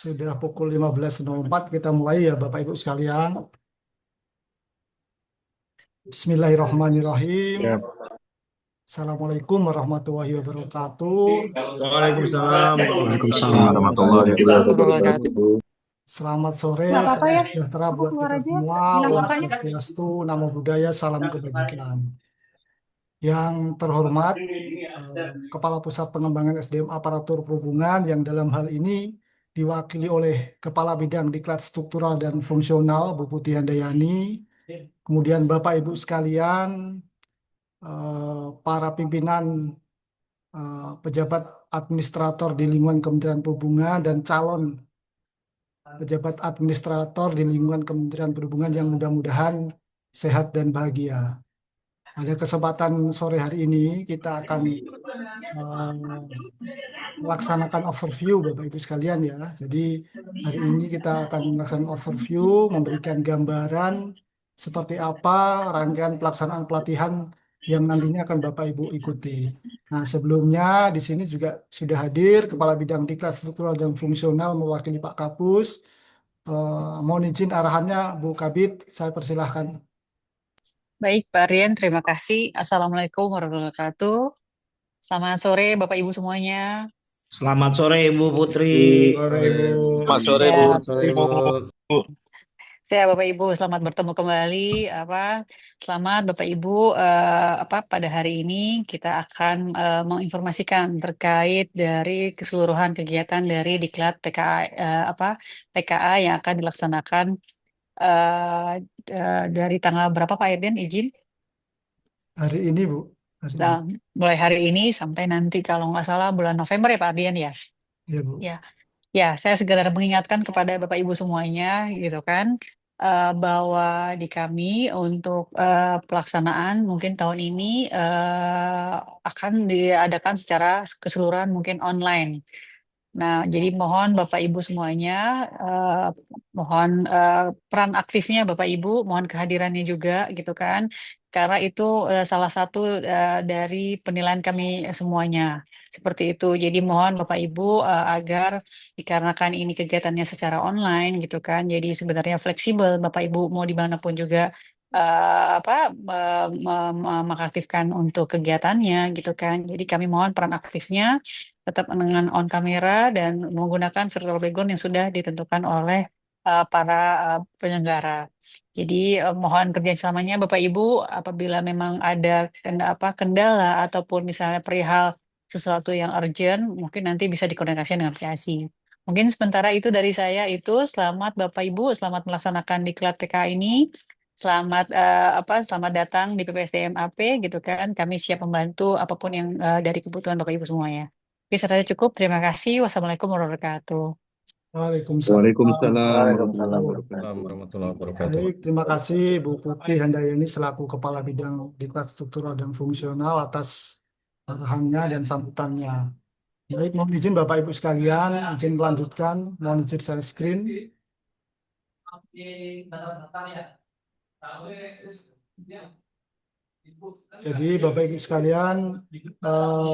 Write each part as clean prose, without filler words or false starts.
Sudah pukul 15.04, kita mulai ya Bapak Ibu sekalian. Bismillahirrahmanirrahim. Ya. Assalamualaikum warahmatullahi wabarakatuh. Waalaikumsalam Waalaikumsalam warahmatullahi warahmatullahi wabarakatuh. wabarakatuh. Selamat sore, Nggak apa-apa salam ya, sejahtera aku buat keluar kita aja. semua. Nggak Om apa-apa ya. Swastiastu, Namo Buddhaya, salam kebajikan. Yang terhormat, Kepala Pusat Pengembangan SDM Aparatur Perhubungan yang dalam hal ini diwakili oleh Kepala Bidang Diklat Struktural dan Fungsional, Bu Putih Handayani. Kemudian Bapak Ibu sekalian, para pimpinan pejabat administrator di lingkungan Kementerian Perhubungan dan calon pejabat administrator di lingkungan Kementerian Perhubungan yang mudah-mudahan sehat dan bahagia. Pada kesempatan sore hari ini kita akan melaksanakan overview Bapak Ibu sekalian ya. Jadi hari ini kita akan melaksanakan overview, memberikan gambaran seperti apa rangkaian pelaksanaan pelatihan yang nantinya akan Bapak Ibu ikuti. Nah, sebelumnya di sini juga sudah hadir Kepala Bidang Diklat Struktural dan Fungsional mewakili Pak Kapus. Mohon izin arahannya Bu Kabit, saya persilahkan. Baik, Pak Rian, terima kasih. Assalamualaikum warahmatullahi wabarakatuh. Selamat sore, Bapak Ibu semuanya. Selamat sore Ibu Putri. Sore Ibu. Selamat sore Bu. Ya, Selamat sore Ibu. saya Bapak Ibu selamat bertemu kembali. Selamat Bapak Ibu. Pada hari ini kita akan menginformasikan terkait dari keseluruhan kegiatan dari Diklat PKA PKA yang akan dilaksanakan eh, dari tanggal berapa Pak Irden izin? Hari ini Bu. Hari ini. Nah, mulai hari ini sampai nanti kalau nggak salah bulan November ya Pak Ardian ya. Ya Bu. Ya, ya saya segera mengingatkan kepada Bapak Ibu semuanya gitu kan bahwa di kami untuk pelaksanaan mungkin tahun ini akan diadakan secara keseluruhan mungkin online. Nah, jadi mohon Bapak Ibu semuanya, eh, mohon peran aktifnya Bapak Ibu, mohon kehadirannya juga gitu kan, karena itu salah satu dari penilaian kami semuanya. Seperti itu. Jadi mohon Bapak Ibu agar dikarenakan ini kegiatannya secara online gitu kan, jadi sebenarnya fleksibel Bapak Ibu mau dimanapun juga mengaktifkan untuk kegiatannya gitu kan. Jadi kami mohon peran aktifnya tetap dengan on kamera dan menggunakan virtual background yang sudah ditentukan oleh para penyelenggara. Jadi mohon kerjasamanya Bapak Ibu apabila memang ada kendala ataupun misalnya perihal sesuatu yang urgent, mungkin nanti bisa dikoordinasikan dengan aplikasi. Mungkin sementara itu dari saya itu selamat Bapak Ibu, selamat melaksanakan diklat PK ini. Selamat datang di PPSDM AP gitu kan. Kami siap membantu apapun yang dari kebutuhan Bapak Ibu semuanya. Oke, saya cukup. Terima kasih. Wassalamualaikum warahmatullahi wabarakatuh. Waalaikumsalam. Waalaikumsalam warahmatullahi warahmatullahi wabarakatuh. Assalamualaikum warahmatullahi wabarakatuh. Baik, terima kasih Bu Putih Handayani selaku Kepala Bidang Diklat Struktural dan Fungsional atas arahannya dan sambutannya. Baik, mohon izin Bapak Ibu sekalian, izin melanjutkan, mohon izin share screen. Jadi Bapak Ibu sekalian,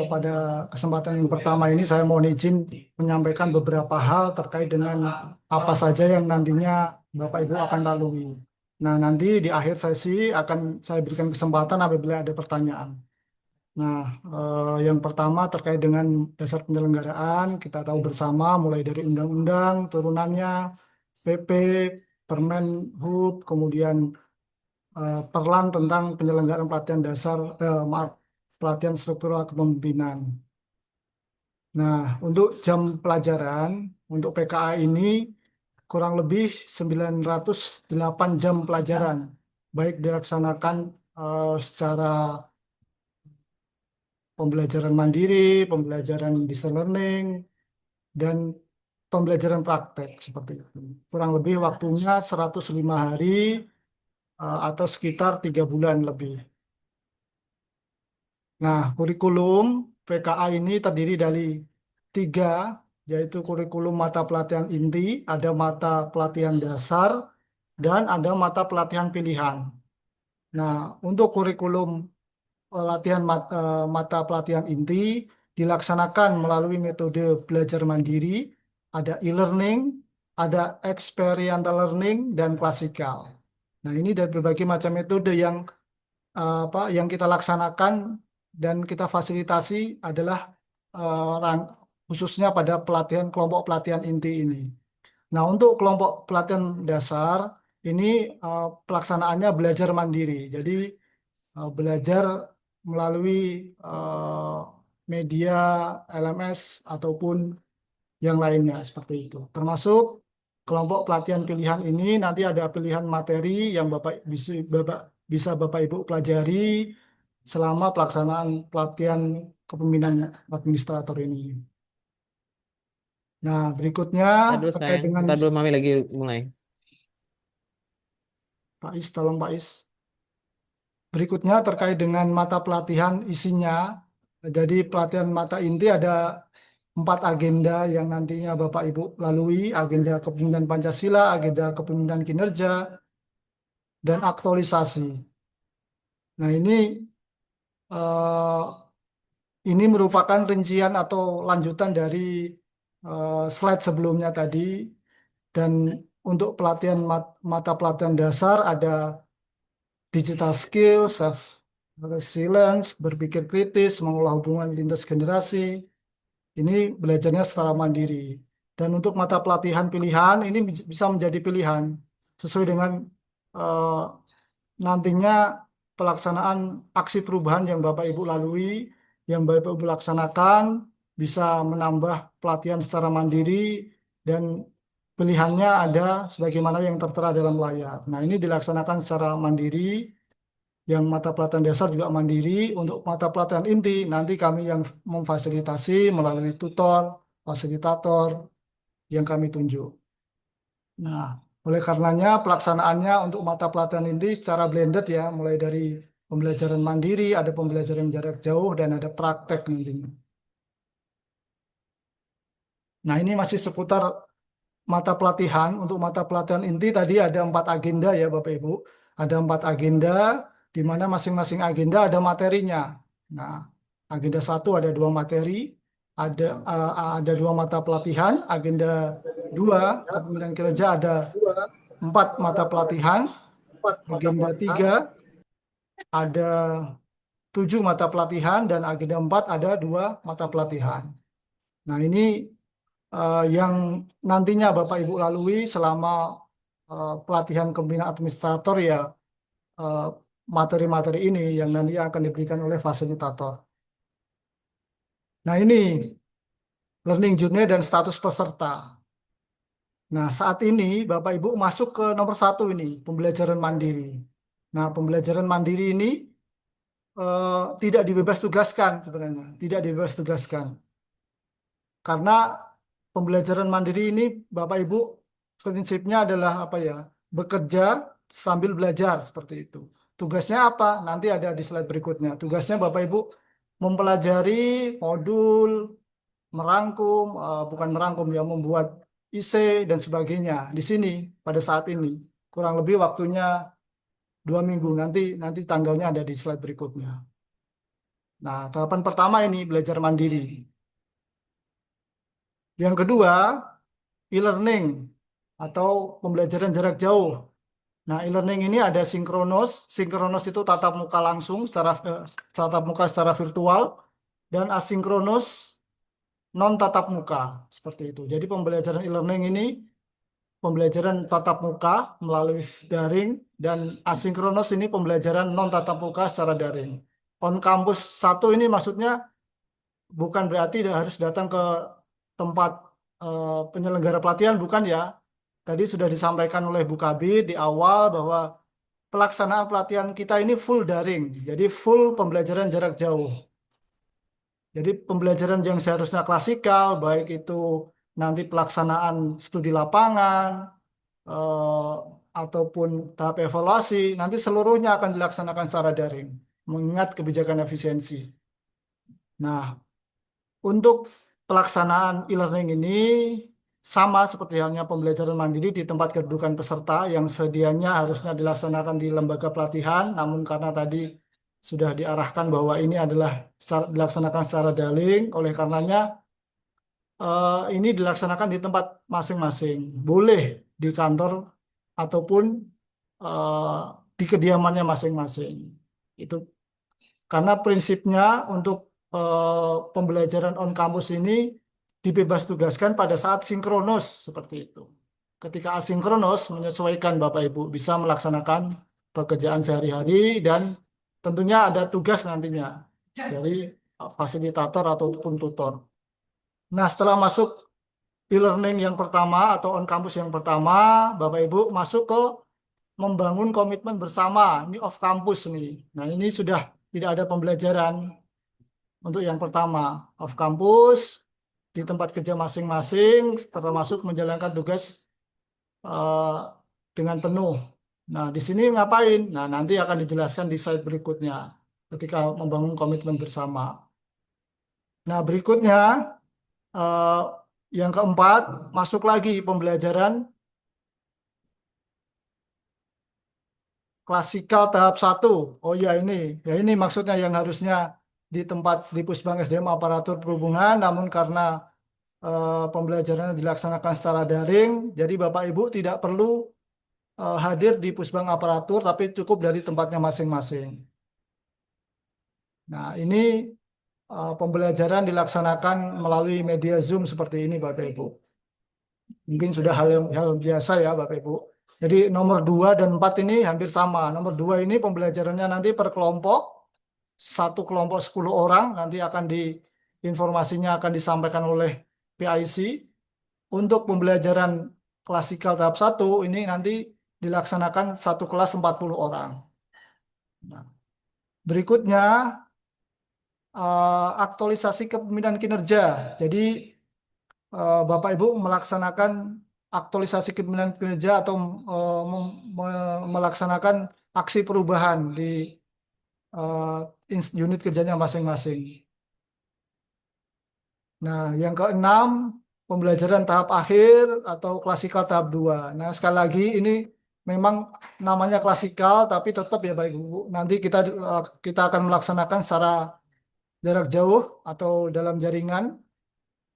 pada kesempatan yang pertama ini saya mohon izin menyampaikan beberapa hal terkait dengan apa saja yang nantinya Bapak Ibu akan lalui. Nah, nanti di akhir sesi akan saya berikan kesempatan apabila ada pertanyaan. Nah, yang pertama terkait dengan dasar penyelenggaraan, kita tahu bersama mulai dari undang-undang, turunannya, PP, Permen Hub, kemudian perlan tentang penyelenggaraan pelatihan dasar, pelatihan struktural kepemimpinan. Nah, untuk jam pelajaran, untuk PKA ini kurang lebih 908 jam pelajaran, baik dilaksanakan secara pembelajaran mandiri, pembelajaran distance learning, dan pembelajaran praktek seperti itu. Kurang lebih waktunya 105 hari atau sekitar 3 bulan lebih. Nah, kurikulum PKA ini terdiri dari 3, yaitu kurikulum mata pelatihan inti, ada mata pelatihan dasar, dan ada mata pelatihan pilihan. Nah, untuk kurikulum latihan mata pelatihan inti dilaksanakan melalui metode belajar mandiri ada e-learning, ada experiential learning, dan klasikal. Nah, ini dari berbagai macam metode yang yang kita laksanakan dan kita fasilitasi adalah khususnya pada pelatihan kelompok pelatihan inti ini. Nah, untuk kelompok pelatihan dasar ini pelaksanaannya belajar mandiri. Jadi belajar melalui media LMS ataupun yang lainnya seperti itu. Termasuk kelompok pelatihan pilihan ini nanti ada pilihan materi yang bisa Bapak Ibu pelajari selama pelaksanaan pelatihan kepemimpinan administrator ini. Nah, berikutnya Ntar dulu terkait sayang, dengan ntar dulu Mami lagi mulai. Pak Is, tolong Pak Is. Berikutnya terkait dengan mata pelatihan isinya. Jadi pelatihan mata inti ada 4 agenda yang nantinya Bapak Ibu lalui, agenda kepemimpinan Pancasila, agenda kepemimpinan kinerja, dan aktualisasi. Nah, eh, ini merupakan rincian atau lanjutan dari slide sebelumnya tadi. Dan untuk pelatihan mata pelatihan dasar ada digital skills, self resilience, berpikir kritis, mengolah hubungan lintas generasi. Ini belajarnya secara mandiri. Dan untuk mata pelatihan pilihan ini bisa menjadi pilihan sesuai dengan eh, nantinya pelaksanaan aksi perubahan yang Bapak Ibu lalui, yang Bapak Ibu laksanakan, bisa menambah pelatihan secara mandiri dan pilihannya ada sebagaimana yang tertera dalam layar. Nah, ini dilaksanakan secara mandiri, yang mata pelatihan dasar juga mandiri. Untuk mata pelatihan inti, nanti kami yang memfasilitasi melalui tutor, fasilitator yang kami tunjuk. Nah, oleh karenanya pelaksanaannya untuk mata pelatihan inti secara blended ya, mulai dari pembelajaran mandiri, ada pembelajaran jarak jauh, dan ada praktek nantinya. Nah, ini masih seputar mata pelatihan. Untuk mata pelatihan inti tadi ada 4 agenda ya Bapak Ibu. Ada 4 agenda, di mana masing-masing agenda ada materinya. Nah, agenda 1 ada 2 materi, ada 2 mata pelatihan. Agenda 2 kepemimpinan kinerja ada 4 mata pelatihan. Agenda 3 ada 7 mata pelatihan, dan agenda 4 ada 2 mata pelatihan. Nah, ini yang nantinya Bapak Ibu lalui selama pelatihan kepemimpinan administrator ya, eh, materi-materi ini yang nanti akan diberikan oleh fasilitator. Nah, ini learning journey dan status peserta. Nah, saat ini Bapak Ibu masuk ke nomor 1 ini, pembelajaran mandiri. Nah, pembelajaran mandiri ini tidak dibebas tugaskan sebenarnya, tidak dibebas tugaskan. Karena pembelajaran mandiri ini Bapak Ibu prinsipnya adalah apa ya? Bekerja sambil belajar seperti itu. Tugasnya apa? Nanti ada di slide berikutnya. Tugasnya Bapak Ibu mempelajari modul, merangkum, bukan merangkum ya, membuat IC dan sebagainya di sini pada saat ini. Kurang lebih waktunya 2 minggu. Nanti tanggalnya ada di slide berikutnya. Nah, tahapan pertama ini belajar mandiri. Yang kedua, e-learning atau pembelajaran jarak jauh. Nah, e-learning ini ada sinkronos. Sinkronos itu tatap muka langsung tatap muka secara virtual, dan asinkronos non tatap muka seperti itu. Jadi pembelajaran e-learning ini pembelajaran tatap muka melalui daring, dan asinkronos ini pembelajaran non tatap muka secara daring. On campus 1 ini maksudnya bukan berarti harus datang ke tempat penyelenggara pelatihan, bukan ya. Tadi sudah disampaikan oleh Bu Kabid di awal bahwa pelaksanaan pelatihan kita ini full daring, jadi full pembelajaran jarak jauh. Jadi pembelajaran yang seharusnya klasikal, baik itu nanti pelaksanaan studi lapangan eh, ataupun tahap evaluasi, nanti seluruhnya akan dilaksanakan secara daring, mengingat kebijakan efisiensi. Nah, untuk pelaksanaan e-learning ini sama seperti halnya pembelajaran mandiri di tempat kedudukan peserta yang sedianya harusnya dilaksanakan di lembaga pelatihan, namun karena tadi sudah diarahkan bahwa ini adalah dilaksanakan secara daring, oleh karenanya ini dilaksanakan di tempat masing-masing. Boleh di kantor ataupun eh, di kediamannya masing-masing. Itu karena prinsipnya untuk pembelajaran on campus ini dibebas tugaskan pada saat sinkronus seperti itu. Ketika asinkronus menyesuaikan Bapak Ibu bisa melaksanakan pekerjaan sehari-hari dan tentunya ada tugas nantinya dari fasilitator ataupun tutor. Nah, setelah masuk e-learning yang pertama atau on campus yang pertama, Bapak Ibu masuk ke membangun komitmen bersama, ini off campus nih. Nah, ini sudah tidak ada pembelajaran untuk yang pertama, off campus di tempat kerja masing-masing, termasuk menjalankan tugas eh, dengan penuh. Nah, di sini ngapain? Nah, nanti akan dijelaskan di slide berikutnya ketika membangun komitmen bersama. Nah, berikutnya eh, yang keempat, masuk lagi pembelajaran klasikal tahap 1. Oh ya ini maksudnya yang harusnya di tempat di Pusbang SDM Aparatur Perhubungan, namun karena pembelajarannya dilaksanakan secara daring, jadi Bapak Ibu tidak perlu hadir di Pusbang Aparatur, tapi cukup dari tempatnya masing-masing. Nah, ini pembelajaran dilaksanakan melalui media Zoom seperti ini, Bapak Ibu. Mungkin sudah hal biasa ya, Bapak Ibu. Jadi nomor 2 dan 4 ini hampir sama. Nomor 2 ini pembelajarannya nanti per kelompok, satu kelompok 10 orang, nanti akan informasinya akan disampaikan oleh PIC. Untuk pembelajaran klasikal tahap 1 ini nanti dilaksanakan satu kelas 40 orang. Nah, berikutnya aktualisasi kepemimpinan kinerja. Jadi Bapak Ibu melaksanakan aktualisasi kepemimpinan kinerja atau melaksanakan aksi perubahan di unit kerjanya masing-masing. Nah, yang keenam, pembelajaran tahap akhir atau klasikal tahap 2. Nah, sekali lagi ini memang namanya klasikal, tapi tetap ya Bapak Ibu, nanti kita akan melaksanakan secara jarak jauh atau dalam jaringan.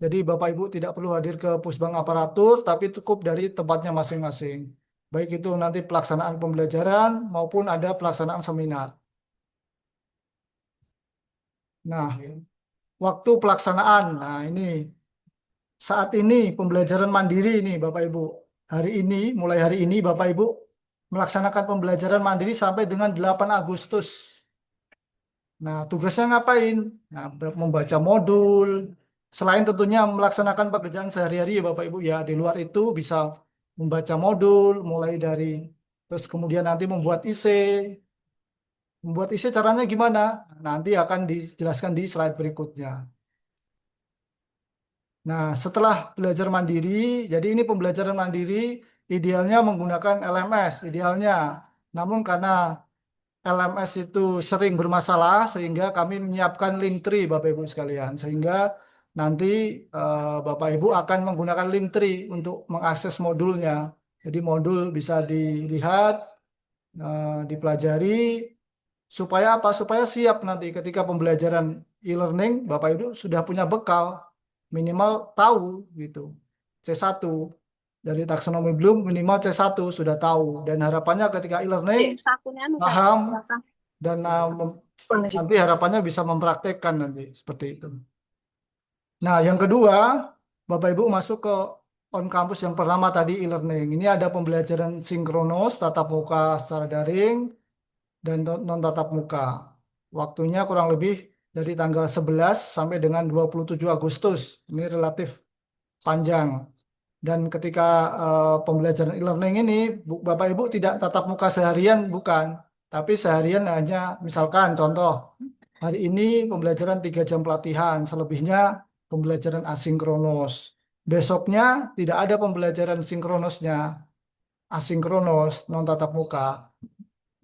Jadi Bapak Ibu tidak perlu hadir ke Pusbang Aparatur, tapi cukup dari tempatnya masing-masing. Baik itu nanti pelaksanaan pembelajaran maupun ada pelaksanaan seminar. Nah, waktu pelaksanaan. Nah, ini saat ini pembelajaran mandiri ini Bapak Ibu. Mulai hari ini Bapak Ibu melaksanakan pembelajaran mandiri sampai dengan 8 Agustus. Nah, tugasnya ngapain? Nah, membaca modul. Selain tentunya melaksanakan pekerjaan sehari-hari ya Bapak Ibu ya, di luar itu bisa membaca modul, mulai dari terus kemudian nanti membuat IC. Membuat IC caranya gimana? Nanti akan dijelaskan di slide berikutnya. Nah, setelah belajar mandiri, jadi ini pembelajaran mandiri idealnya menggunakan LMS, idealnya. Namun karena LMS itu sering bermasalah sehingga kami menyiapkan Linktree Bapak Ibu sekalian, sehingga nanti Bapak Ibu akan menggunakan Linktree untuk mengakses modulnya. Jadi modul bisa dilihat, dipelajari supaya apa? Supaya siap nanti ketika pembelajaran e-learning Bapak Ibu sudah punya bekal, minimal tahu gitu. C1 dari taksonomi belum minimal C1 sudah tahu, dan harapannya ketika e-learning paham dan nanti harapannya bisa mempraktekkan nanti seperti itu. Nah, yang kedua, Bapak Ibu masuk ke on campus yang pertama tadi e-learning. Ini ada pembelajaran sinkronus, tatap muka secara daring, dan non tatap muka. Waktunya kurang lebih dari tanggal 11 sampai dengan 27 Agustus. Ini relatif panjang. Dan ketika pembelajaran e-learning ini, Bapak Ibu tidak tatap muka seharian, bukan. Tapi seharian hanya, misalkan contoh, hari ini pembelajaran 3 jam pelatihan, selebihnya pembelajaran asinkronus. Besoknya tidak ada pembelajaran sinkronusnya, asinkronus, non tatap muka.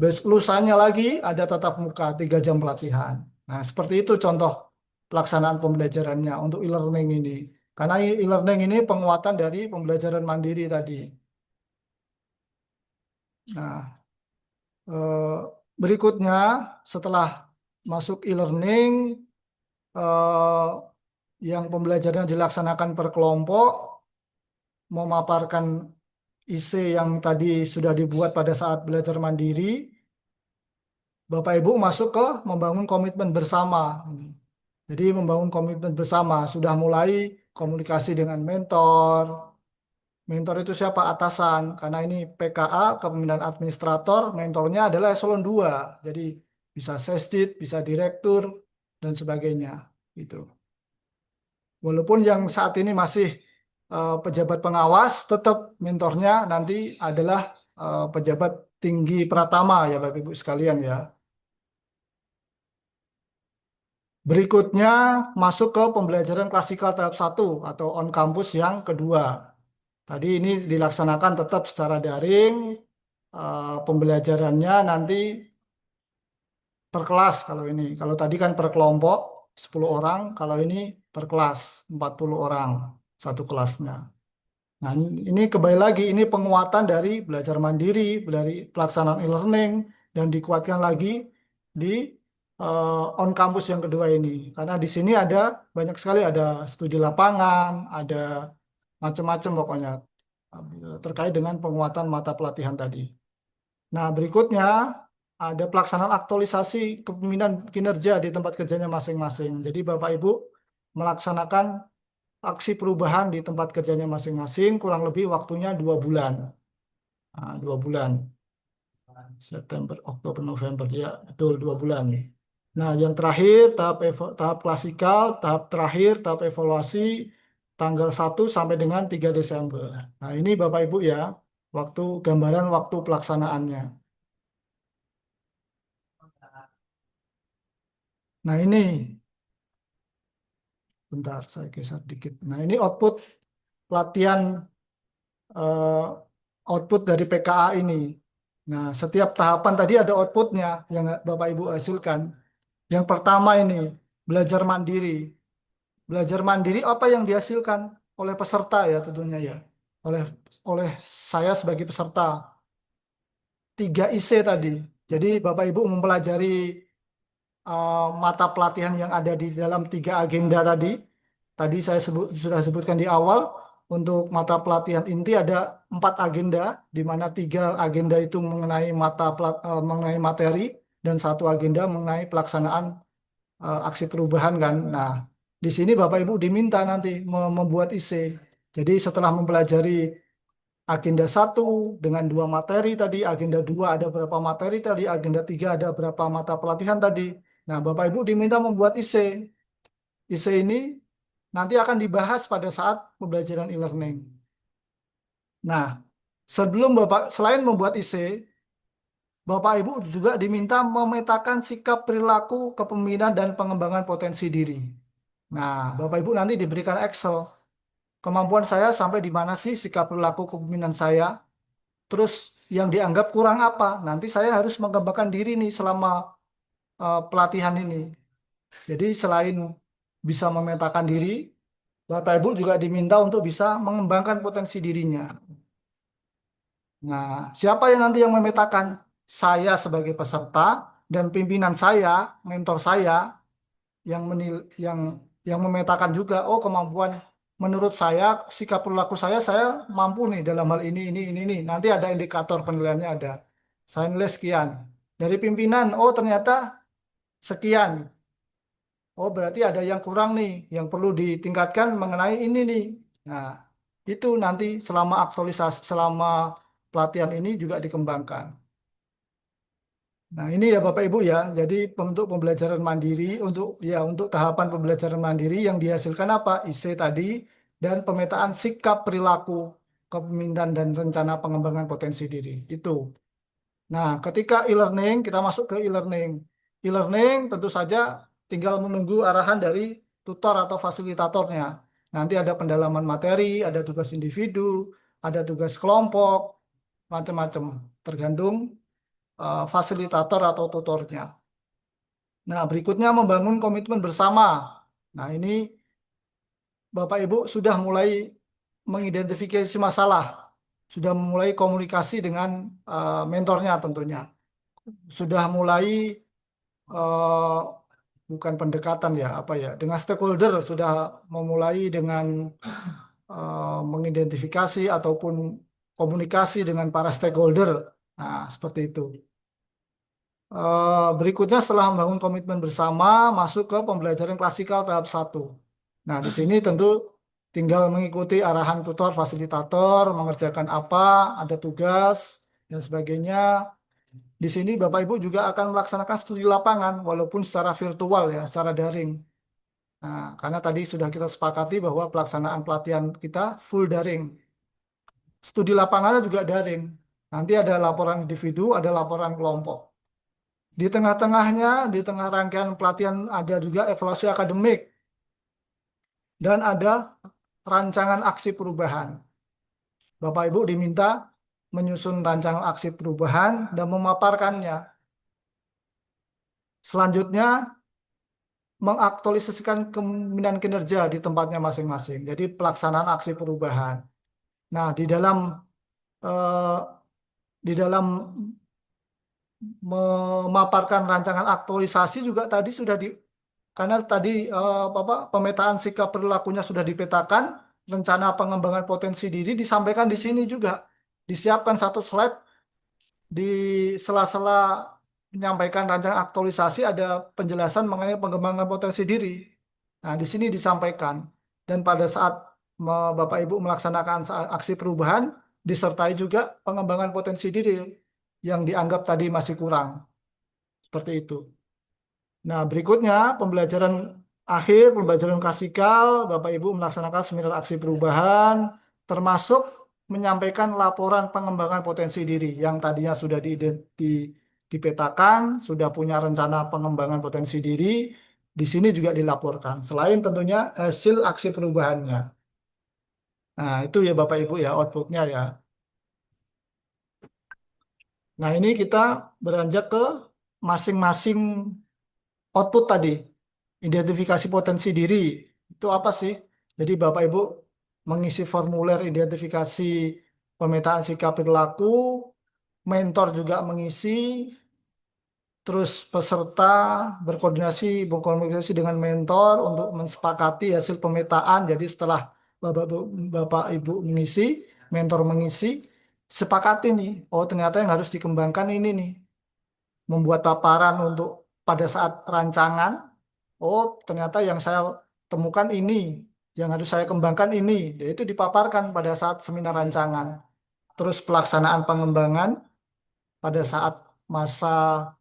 Lusanya lagi ada tatap muka 3 jam pelatihan. Nah, seperti itu contoh pelaksanaan pembelajarannya untuk e-learning ini. Karena e-learning ini penguatan dari pembelajaran mandiri tadi. Nah, berikutnya setelah masuk e-learning, yang pembelajaran dilaksanakan per kelompok, memaparkan IC yang tadi sudah dibuat pada saat belajar mandiri, Bapak Ibu masuk ke membangun komitmen bersama. Jadi membangun komitmen bersama, sudah mulai komunikasi dengan mentor. Mentor itu siapa? Atasan. Karena ini PKA, kepemimpinan administrator, mentornya adalah eselon 2. Jadi bisa sesdit, bisa direktur, dan sebagainya. Gitu. Walaupun yang saat ini masih pejabat pengawas, tetap mentornya nanti adalah pejabat tinggi pratama ya Bapak Ibu sekalian ya. Berikutnya masuk ke pembelajaran klasikal tahap 1 atau on campus yang kedua. Tadi ini dilaksanakan tetap secara daring, pembelajarannya nanti per kelas kalau ini. Kalau tadi kan per kelompok 10 orang, kalau ini per kelas 40 orang satu kelasnya. Nah, ini kembali lagi, ini penguatan dari belajar mandiri, dari pelaksanaan e-learning, dan dikuatkan lagi di on campus yang kedua ini. Karena di sini ada banyak sekali, ada studi lapangan, ada macam-macam pokoknya terkait dengan penguatan mata pelatihan tadi. Nah, berikutnya ada pelaksanaan aktualisasi kepemimpinan kinerja di tempat kerjanya masing-masing. Jadi Bapak Ibu melaksanakan aksi perubahan di tempat kerjanya masing-masing, kurang lebih waktunya 2 bulan. Nah, 2 bulan. September, Oktober, November. Ya, betul 2 bulan. Nah, yang terakhir tahap klasikal, tahap terakhir, tahap evaluasi tanggal 1 sampai dengan 3 Desember. Nah, ini Bapak Ibu ya, gambaran waktu pelaksanaannya. Nah, ini bentar saya geser dikit. Nah, ini output pelatihan eh, output dari PKA ini. Nah, setiap tahapan tadi ada outputnya yang Bapak Ibu hasilkan. Yang pertama ini belajar mandiri. Belajar mandiri apa yang dihasilkan oleh peserta ya tentunya ya. Oleh oleh saya sebagai peserta. 3 IC tadi. Jadi Bapak Ibu mempelajari mata pelatihan yang ada di dalam 3 agenda tadi. Tadi saya sudah sebutkan di awal, untuk mata pelatihan inti ada 4 agenda, di mana 3 agenda itu mengenai mengenai materi, dan 1 agenda mengenai pelaksanaan aksi perubahan kan. Nah, di sini Bapak Ibu diminta nanti membuat IC. Jadi setelah mempelajari agenda 1 dengan 2 materi tadi, agenda 2 ada berapa materi tadi, agenda 3 ada berapa mata pelatihan tadi. Nah, Bapak Ibu diminta membuat IC. IC ini nanti akan dibahas pada saat pembelajaran e-learning. Nah, selain membuat IC, Bapak Ibu juga diminta memetakan sikap perilaku kepemimpinan dan pengembangan potensi diri. Nah, Bapak Ibu nanti diberikan Excel. Kemampuan saya sampai di mana sih sikap perilaku kepemimpinan saya? Terus yang dianggap kurang apa? Nanti saya harus mengembangkan diri nih selama pelatihan ini. Jadi selain bisa memetakan diri, Bapak Ibu juga diminta untuk bisa mengembangkan potensi dirinya. Nah, siapa yang nanti yang memetakan? Saya sebagai peserta dan pimpinan saya, mentor saya yang yang memetakan juga, oh kemampuan menurut saya, sikap perilaku saya mampu nih dalam hal ini. Nanti ada indikator penilaiannya ada. Saya nilai sekian. Dari pimpinan, oh ternyata sekian. Oh, berarti ada yang kurang nih, yang perlu ditingkatkan mengenai ini nih. Nah, itu nanti selama aktualisasi, selama pelatihan ini juga dikembangkan. Nah, ini ya Bapak Ibu ya. Jadi untuk pembelajaran mandiri, untuk tahapan pembelajaran mandiri yang dihasilkan apa? IC tadi dan pemetaan sikap perilaku kepemimpinan dan rencana pengembangan potensi diri. Itu. Nah, ketika e-learning, kita masuk ke e-learning. E-learning tentu saja tinggal menunggu arahan dari tutor atau fasilitatornya. Nanti ada pendalaman materi, ada tugas individu, ada tugas kelompok, macam-macam. Tergantung fasilitator atau tutornya. Nah, berikutnya membangun komitmen bersama. Nah, ini Bapak Ibu sudah mulai mengidentifikasi masalah, sudah mulai komunikasi dengan mentornya tentunya. Sudah mulai eh, bukan pendekatan ya, apa ya, dengan stakeholder sudah memulai dengan mengidentifikasi ataupun komunikasi dengan para stakeholder. Nah, seperti itu. Berikutnya setelah membangun komitmen bersama, masuk ke pembelajaran klasikal tahap 1. Nah, di sini tentu tinggal mengikuti arahan tutor, fasilitator, mengerjakan apa, ada tugas, dan sebagainya. Di sini Bapak Ibu juga akan melaksanakan studi lapangan, walaupun secara virtual ya, secara daring. Nah, karena tadi sudah kita sepakati bahwa pelaksanaan pelatihan kita full daring. Studi lapangannya juga daring. Nanti ada laporan individu, ada laporan kelompok. Di tengah-tengahnya, di tengah rangkaian pelatihan ada juga evaluasi akademik dan ada rancangan aksi perubahan. Bapak Ibu diminta menyusun rancangan aksi perubahan dan memaparkannya. Selanjutnya, mengaktualisasikan keinginan kinerja di tempatnya masing-masing. Jadi pelaksanaan aksi perubahan. Nah, eh, di dalam memaparkan rancangan aktualisasi juga tadi sudah karena tadi pemetaan sikap perilakunya sudah dipetakan, rencana pengembangan potensi diri disampaikan di sini juga. Disiapkan satu slide di sela-sela menyampaikan rancangan aktualisasi ada penjelasan mengenai pengembangan potensi diri. Nah, di sini disampaikan. Dan pada saat Bapak Ibu melaksanakan aksi perubahan, disertai juga pengembangan potensi diri yang dianggap tadi masih kurang. Seperti itu. Nah, berikutnya pembelajaran akhir, pembelajaran klasikal, Bapak Ibu melaksanakan seminar aksi perubahan, termasuk menyampaikan laporan pengembangan potensi diri yang tadinya sudah dipetakan, sudah punya rencana pengembangan potensi diri, di sini juga dilaporkan. Selain tentunya hasil aksi perubahannya. Nah, itu ya Bapak Ibu ya outputnya ya. Nah, ini kita beranjak ke masing-masing output tadi. Identifikasi potensi diri. Itu apa sih? Jadi Bapak Ibu mengisi formulir identifikasi pemetaan sikap perilaku, mentor juga mengisi, terus peserta berkomunikasi dengan mentor untuk mensepakati hasil pemetaan. Jadi setelah Bapak Ibu mengisi, mentor mengisi, sepakati nih, oh ternyata yang harus dikembangkan ini nih. Membuat paparan untuk pada saat rancangan, oh ternyata yang saya temukan ini, yang harus saya kembangkan ini, yaitu dipaparkan pada saat seminar rancangan. Terus pelaksanaan pengembangan pada saat masa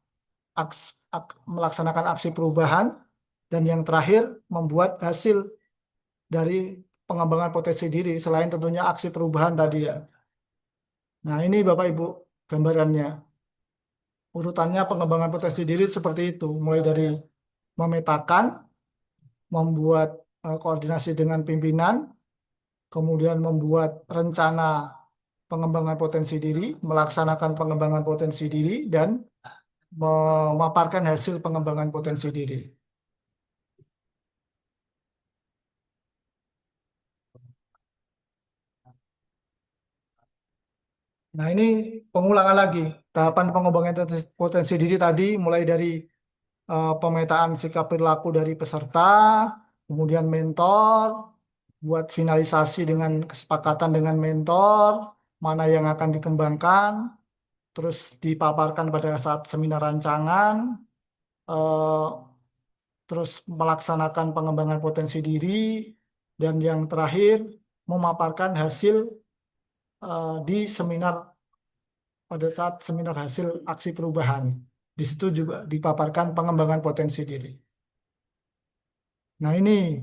melaksanakan aksi perubahan, dan yang terakhir membuat hasil dari pengembangan potensi diri, selain tentunya aksi perubahan tadi ya. Nah ini Bapak Ibu gambarannya. Urutannya pengembangan potensi diri seperti itu, mulai dari memetakan, membuat koordinasi dengan pimpinan, kemudian membuat rencana pengembangan potensi diri, melaksanakan pengembangan potensi diri, dan memaparkan hasil pengembangan potensi diri. Nah, ini pengulangan lagi. Tahapan pengembangan potensi diri tadi mulai dari pemetaan sikap perilaku dari peserta, kemudian mentor, buat finalisasi dengan kesepakatan dengan mentor, mana yang akan dikembangkan, terus dipaparkan pada saat seminar rancangan, eh, terus melaksanakan pengembangan potensi diri, dan yang terakhir memaparkan hasil di seminar pada saat seminar hasil aksi perubahan. Di situ juga dipaparkan pengembangan potensi diri. Nah ini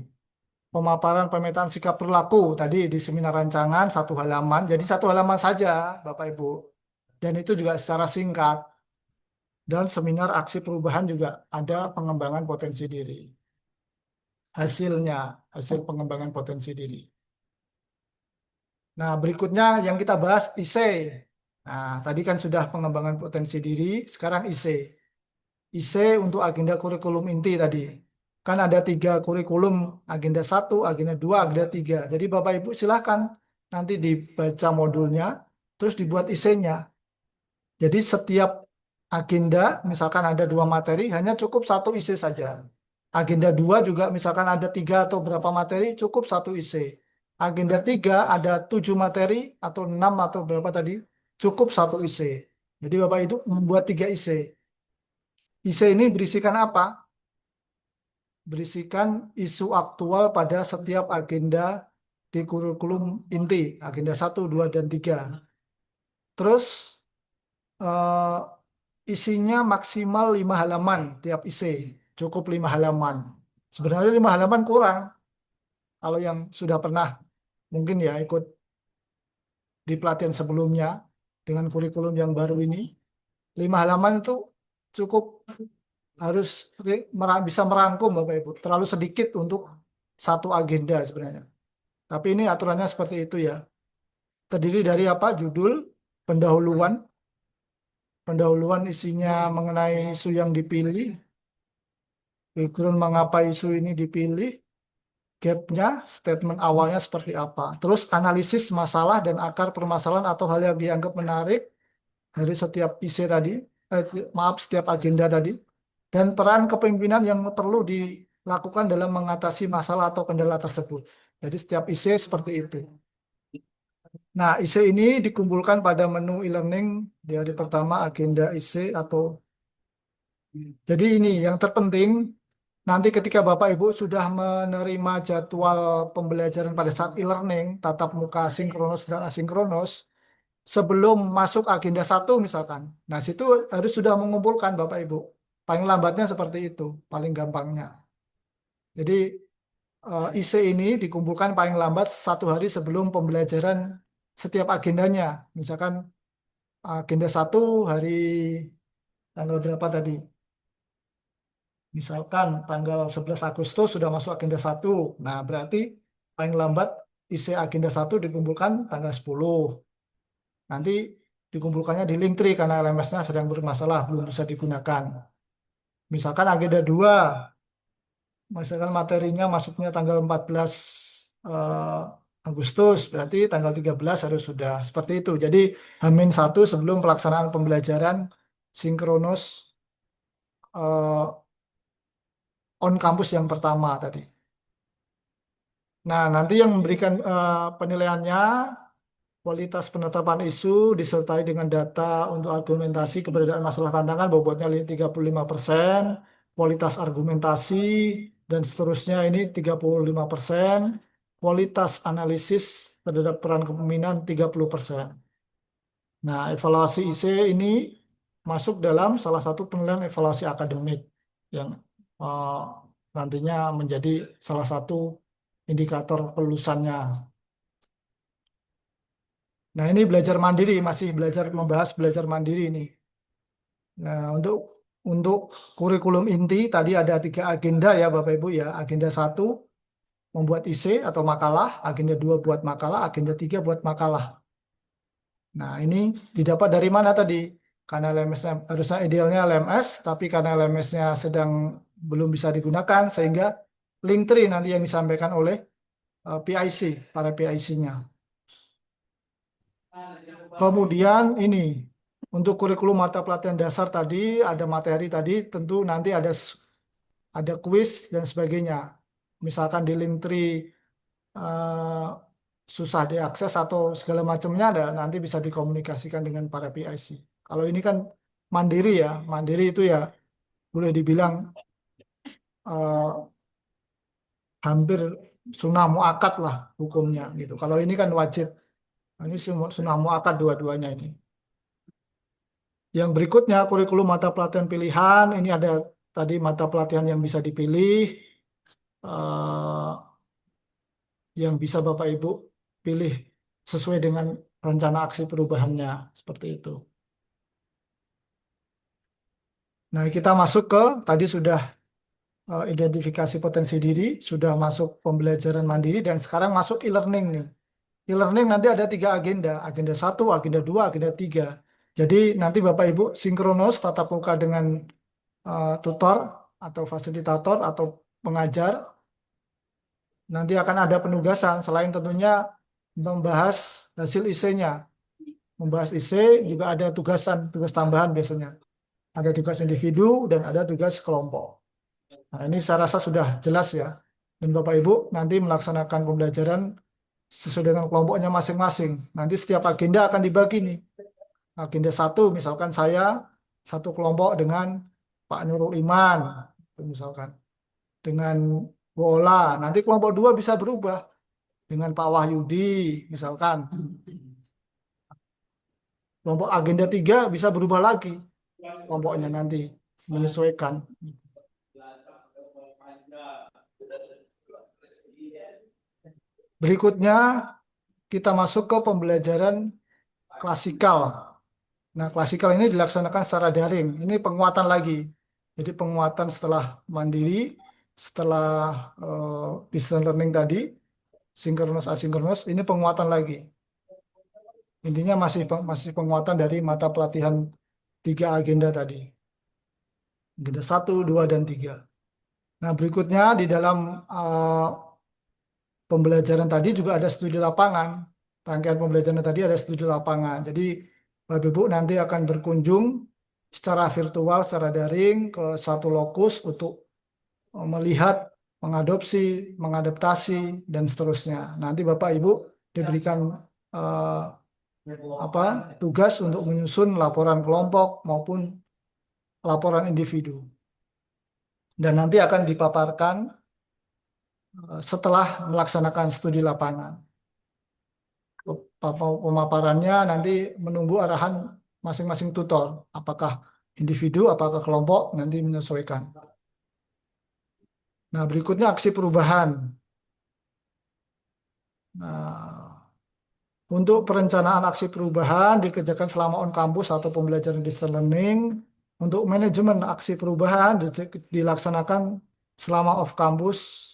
pemaparan pemetaan sikap perilaku tadi di seminar rancangan 1 halaman. Jadi 1 halaman saja Bapak Ibu. Dan itu juga secara singkat. Dan seminar aksi perubahan juga ada pengembangan potensi diri. Hasilnya, hasil pengembangan potensi diri. Nah berikutnya yang kita bahas IC. Nah tadi kan sudah pengembangan potensi diri, sekarang IC. IC untuk agenda kurikulum inti tadi. Kan ada 3 kurikulum, agenda 1, agenda 2, agenda 3. Jadi Bapak Ibu silahkan nanti dibaca modulnya, terus dibuat IC-nya. Jadi setiap agenda, misalkan ada 2 materi, hanya cukup 1 IC saja. Agenda 2 juga misalkan ada 3 atau berapa materi, cukup 1 IC. Agenda 3 ada 7 materi atau 6 atau berapa tadi, cukup 1 IC. Jadi Bapak itu membuat 3 IC. IC ini berisikan apa? Berisikan isu aktual pada setiap agenda di kurikulum inti, agenda 1, 2, dan 3. Terus eh, isinya maksimal 5 halaman tiap IC, cukup 5 halaman. Sebenarnya 5 halaman kurang kalau yang sudah pernah mungkin ya ikut di pelatihan sebelumnya dengan kurikulum yang baru ini. 5 halaman itu cukup, harus bisa merangkum Bapak Ibu. Terlalu sedikit untuk satu agenda sebenarnya. Tapi ini aturannya seperti itu ya. Terdiri dari apa? Judul, pendahuluan. Pendahuluan isinya mengenai isu yang dipilih. Background mengapa isu ini dipilih. Gapnya, statement awalnya seperti apa. Terus analisis masalah dan akar permasalahan atau hal yang dianggap menarik dari setiap IC tadi. Maaf, setiap agenda tadi. Dan peran kepemimpinan yang perlu dilakukan dalam mengatasi masalah atau kendala tersebut. Jadi setiap IC seperti itu. Nah, IC ini dikumpulkan pada menu e-learning di hari pertama agenda IC atau jadi ini yang terpenting nanti ketika Bapak Ibu sudah menerima jadwal pembelajaran pada saat e-learning, tatap muka sinkronos dan asinkronos, sebelum masuk agenda 1 misalkan. Nah, situ harus sudah mengumpulkan Bapak Ibu. Paling lambatnya seperti itu, paling gampangnya. Jadi IC ini dikumpulkan paling lambat 1 hari sebelum pembelajaran setiap agendanya. Misalkan agenda 1 hari tanggal berapa tadi? Misalkan tanggal 11 Agustus sudah masuk agenda 1. Nah, berarti paling lambat IC agenda 1 dikumpulkan tanggal 10. Nanti dikumpulkannya di Linktree karena LMS-nya sedang bermasalah, belum bisa digunakan. Misalkan agenda 2, misalkan materinya masuknya tanggal 14 Agustus, berarti tanggal 13 harus sudah seperti itu. Jadi H-1 sebelum pelaksanaan pembelajaran sinkronus on kampus yang pertama tadi. Nah, nanti yang memberikan penilaiannya, kualitas penetapan isu disertai dengan data untuk argumentasi keberadaan masalah tantangan bobotnya 35%, kualitas argumentasi, dan seterusnya ini 35%, kualitas analisis terhadap peran kepemimpinan 30%. Nah, evaluasi IC ini masuk dalam salah satu penilaian evaluasi akademik yang nantinya menjadi salah satu indikator kelulusannya. Nah, ini belajar mandiri, masih membahas belajar mandiri ini. Nah, untuk kurikulum inti tadi ada 3 agenda ya Bapak Ibu ya. Agenda 1 membuat IC atau makalah, agenda 2 buat makalah, agenda 3 buat makalah. Nah, ini didapat dari mana tadi? Karena LMS-nya harusnya idealnya LMS, tapi karena LMS-nya sedang belum bisa digunakan, sehingga Linktree nanti yang disampaikan oleh PIC, para PIC-nya. Kemudian ini, untuk kurikulum mata pelatihan dasar tadi, ada materi tadi, tentu nanti ada kuis dan sebagainya. Misalkan di Linktree susah diakses atau segala macamnya, nanti bisa dikomunikasikan dengan para PIC. Kalau ini kan mandiri ya, mandiri itu ya boleh dibilang hampir sunnah muakkad lah hukumnya gitu. Kalau ini kan wajib. Ini sunnah muakkad dua-duanya ini. Yang berikutnya kurikulum mata pelatihan pilihan. Ini ada tadi mata pelatihan yang bisa dipilih, yang bisa Bapak Ibu pilih sesuai dengan rencana aksi perubahannya seperti itu. Nah, kita masuk ke tadi sudah identifikasi potensi diri, sudah masuk pembelajaran mandiri, dan sekarang masuk e-learning nih. E-learning nanti ada 3 agenda, agenda 1, agenda 2, agenda 3. Jadi nanti Bapak Ibu sinkronos tatap muka dengan tutor atau fasilitator atau pengajar. Nanti akan ada penugasan selain tentunya membahas hasil IC-nya. Membahas IC juga ada tugas tambahan biasanya. Ada tugas individu dan ada tugas kelompok. Nah, ini saya rasa sudah jelas ya. Dan Bapak Ibu nanti melaksanakan pembelajaran sesuai dengan kelompoknya masing-masing. Nanti setiap agenda akan dibagi nih. Agenda satu, misalkan saya satu kelompok dengan Pak Nurul Iman, misalkan dengan Bu Ola. Nanti kelompok dua bisa berubah dengan Pak Wahyudi, misalkan. Kelompok agenda tiga bisa berubah lagi kelompoknya nanti menyesuaikan. Berikutnya kita masuk ke pembelajaran klasikal. Nah, klasikal ini dilaksanakan secara daring. Ini penguatan lagi. Jadi penguatan setelah mandiri, setelah distance learning tadi, sinkronus asinkronus, ini penguatan lagi. Intinya masih penguatan dari mata pelatihan 3 agenda tadi. Agenda 1, 2, dan 3. Nah, berikutnya di dalam pembelajaran tadi juga ada studi lapangan. Rangkaian pembelajaran tadi ada studi lapangan. Jadi Bapak Ibu nanti akan berkunjung secara virtual, secara daring ke satu lokus untuk melihat, mengadopsi, mengadaptasi, dan seterusnya. Nanti Bapak Ibu diberikan tugas untuk menyusun laporan kelompok maupun laporan individu. Dan nanti akan dipaparkan setelah melaksanakan studi lapangan. Pemaparannya nanti menunggu arahan masing-masing tutor, apakah individu, apakah kelompok, nanti menyesuaikan. Nah, berikutnya aksi perubahan. Nah, untuk perencanaan aksi perubahan dikerjakan selama on campus atau pembelajaran distance learning. Untuk manajemen aksi perubahan dilaksanakan selama off campus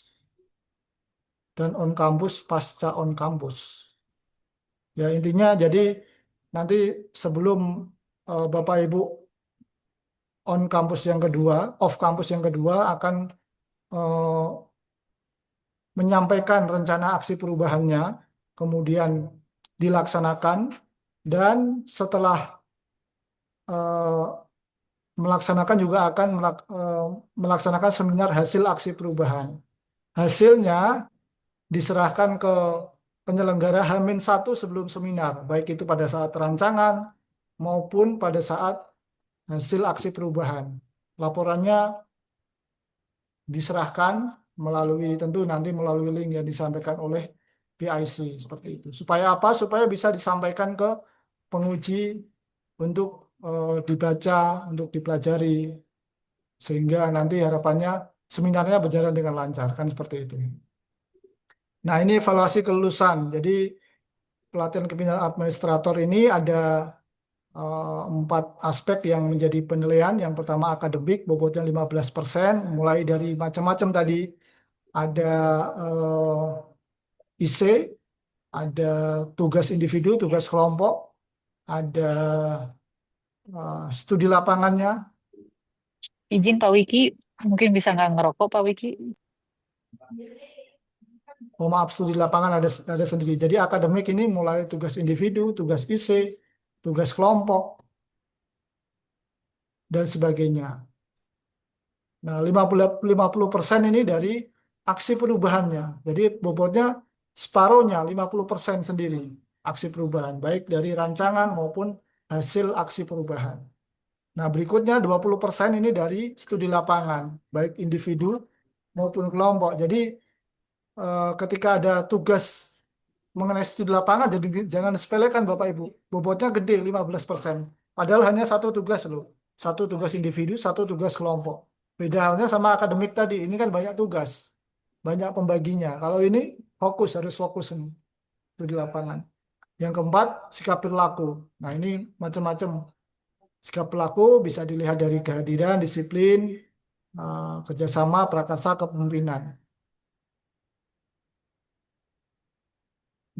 dan on campus pasca on campus. Ya, intinya jadi nanti sebelum Bapak Ibu on campus yang kedua, off campus yang kedua akan menyampaikan rencana aksi perubahannya, kemudian dilaksanakan, dan setelah melaksanakan juga akan melaksanakan seminar hasil aksi perubahan. Hasilnya diserahkan ke penyelenggara H-1 sebelum seminar, baik itu pada saat rancangan maupun pada saat hasil aksi perubahan. Laporannya diserahkan tentu nanti melalui link yang disampaikan oleh PIC seperti itu. Supaya apa? Supaya bisa disampaikan ke penguji untuk dibaca, untuk dipelajari, sehingga nanti harapannya seminarnya berjalan dengan lancar, kan seperti itu. Nah, ini evaluasi kelulusan. Jadi pelatihan kepemimpinan administrator ini ada 4 aspek yang menjadi penilaian. Yang pertama akademik, bobotnya 15%, mulai dari macam-macam tadi. Ada IC, ada tugas individu, tugas kelompok, ada studi lapangannya. Izin Pak Wiki, mungkin bisa nggak ngerokok Pak Wiki? Oh maaf, studi lapangan ada sendiri. Jadi akademik ini mulai tugas individu, tugas IC, tugas kelompok, dan sebagainya. Nah, 50% ini dari aksi perubahannya. Jadi bobotnya separuhnya 50% sendiri aksi perubahan, baik dari rancangan maupun hasil aksi perubahan. Nah, berikutnya 20% ini dari studi lapangan, baik individu maupun kelompok. Jadi ketika ada tugas mengenai studi lapangan, jadi jangan sepelekan Bapak Ibu. Bobotnya gede 15%. Padahal hanya satu tugas loh. Satu tugas individu, satu tugas kelompok. Beda halnya sama akademik tadi. Ini kan banyak tugas. Banyak pembaginya. Kalau ini harus fokus ini. Studi lapangan. Yang keempat, sikap perilaku. Nah, ini macam-macam. Sikap perilaku bisa dilihat dari kehadiran, disiplin, kerjasama, prakarsa, kepemimpinan.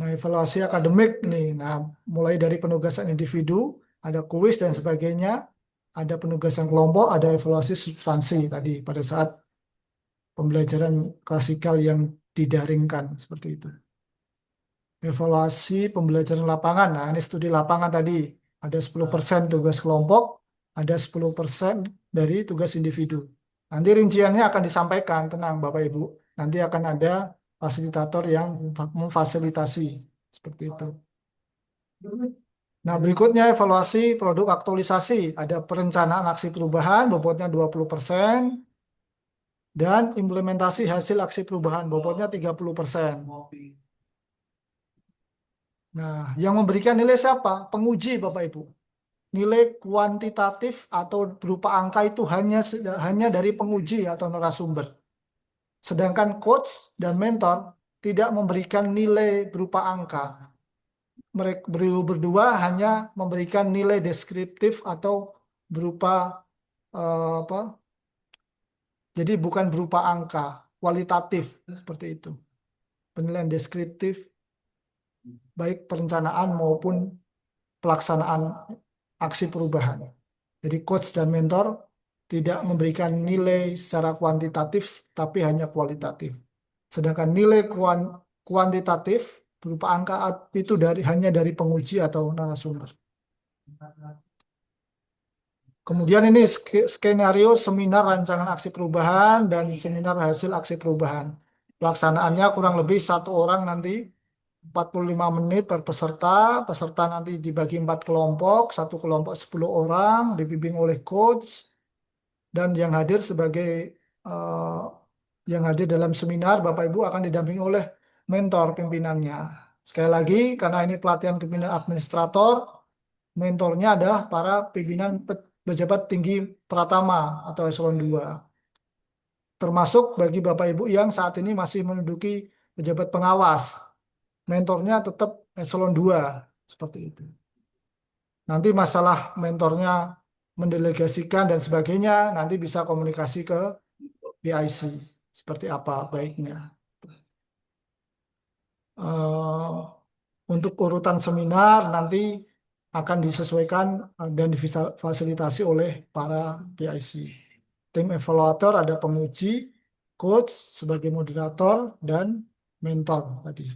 Nah, evaluasi akademik nih. Nah, mulai dari penugasan individu, ada kuis dan sebagainya, ada penugasan kelompok, ada evaluasi substansi tadi pada saat pembelajaran klasikal yang didaringkan seperti itu. Evaluasi pembelajaran lapangan. Nah, ini studi lapangan tadi. Ada 10% tugas kelompok, ada 10% dari tugas individu. Nanti rinciannya akan disampaikan, tenang Bapak Ibu. Nanti akan ada fasilitator yang memfasilitasi seperti itu. Nah, berikutnya evaluasi produk aktualisasi. Ada perencanaan aksi perubahan bobotnya 20% dan implementasi hasil aksi perubahan bobotnya 30%. Nah, yang memberikan nilai siapa? Penguji Bapak Ibu. Nilai kuantitatif atau berupa angka itu hanya dari penguji atau narasumber. Sedangkan coach dan mentor tidak memberikan nilai berupa angka. Mereka berdua hanya memberikan nilai deskriptif atau berupa apa? Jadi bukan berupa angka, kualitatif seperti itu. Penilaian deskriptif baik perencanaan maupun pelaksanaan aksi perubahan. Jadi coach dan mentor tidak memberikan nilai secara kuantitatif tapi hanya kualitatif. Sedangkan nilai kuantitatif berupa angka itu hanya dari penguji atau narasumber. Kemudian ini skenario seminar rancangan aksi perubahan dan seminar hasil aksi perubahan. Pelaksanaannya kurang lebih 1 orang nanti 45 menit per peserta. Peserta nanti dibagi 4 kelompok, 1 kelompok 10 orang, dibimbing oleh coach, dan yang hadir sebagai eh, yang hadir dalam seminar Bapak Ibu akan didampingi oleh mentor pimpinannya. Sekali lagi, karena ini pelatihan pimpinan administrator, mentornya adalah para pimpinan pejabat tinggi pratama atau eselon 2. Termasuk bagi Bapak Ibu yang saat ini masih menduduki pejabat pengawas. Mentornya tetap eselon 2 seperti itu. Nanti masalah mentornya mendelegasikan dan sebagainya nanti bisa komunikasi ke PIC seperti apa baiknya. Eh, untuk urutan seminar nanti akan disesuaikan dan difasilitasi oleh para PIC. Tim evaluator ada penguji, coach sebagai moderator, dan mentor tadi.